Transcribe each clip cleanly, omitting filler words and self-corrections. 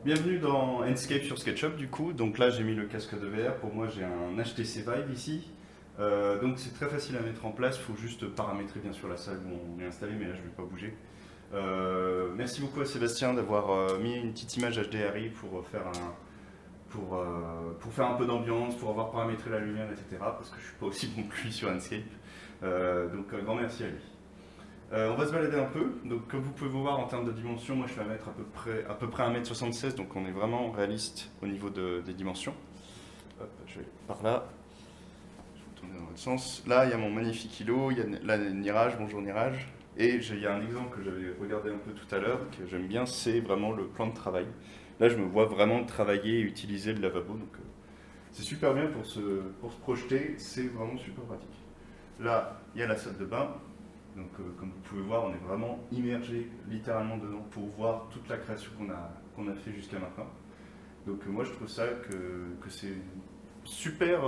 Bienvenue dans Enscape sur SketchUp du coup. Donc là j'ai mis le casque de VR. Pour moi j'ai un HTC Vive ici. Donc c'est très facile à mettre en place. Il faut juste paramétrer bien sûr la salle où on est installé, mais là je ne vais pas bouger. Merci beaucoup à Sébastien d'avoir mis une petite image HDRI pour faire un peu d'ambiance, pour avoir paramétré la lumière, etc. Parce que je ne suis pas aussi bon que lui sur Enscape. Donc un grand merci à lui. On va se balader un peu. Donc, comme vous pouvez voir en termes de dimensions, moi je vais mettre à peu près 1m76, donc on est vraiment réaliste au niveau des dimensions. Hop, je vais par là, je vais tourner dans l'autre sens. Là, il y a mon magnifique îlot, il y a là, Niraj, bonjour Niraj. Et il y a un exemple que j'avais regardé un peu tout à l'heure, que j'aime bien, c'est vraiment le plan de travail. Là, je me vois vraiment travailler et utiliser le lavabo, donc c'est super bien pour se projeter, c'est vraiment super pratique. Là, il y a la salle de bain. Donc, comme vous pouvez voir, on est vraiment immergé littéralement dedans pour voir toute la création qu'on a fait jusqu'à maintenant. Donc, moi, je trouve ça que c'est super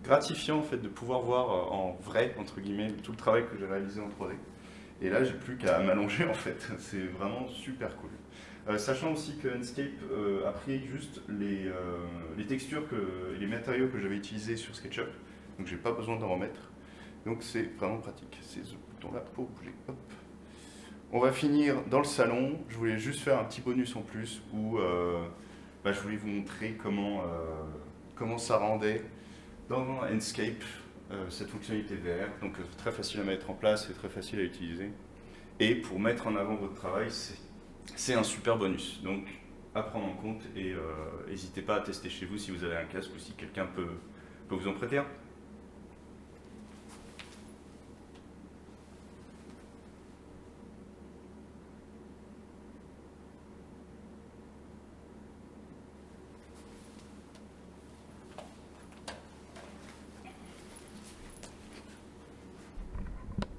gratifiant en fait de pouvoir voir en vrai, entre guillemets, tout le travail que j'ai réalisé en 3D. Et là, j'ai plus qu'à m'allonger en fait. C'est vraiment super cool. Sachant aussi que Enscape a pris juste les textures et les matériaux que j'avais utilisés sur SketchUp. Donc, j'ai pas besoin d'en remettre. Donc c'est vraiment pratique, ces boutons là pour bouger. Hop. On va finir dans le salon. Je voulais juste faire un petit bonus en plus où je voulais vous montrer comment ça rendait dans Enscape cette fonctionnalité VR. Donc très facile à mettre en place et très facile à utiliser. Et pour mettre en avant votre travail, c'est un super bonus. Donc à prendre en compte et n'hésitez pas à tester chez vous si vous avez un casque ou si quelqu'un peut vous en prêter un.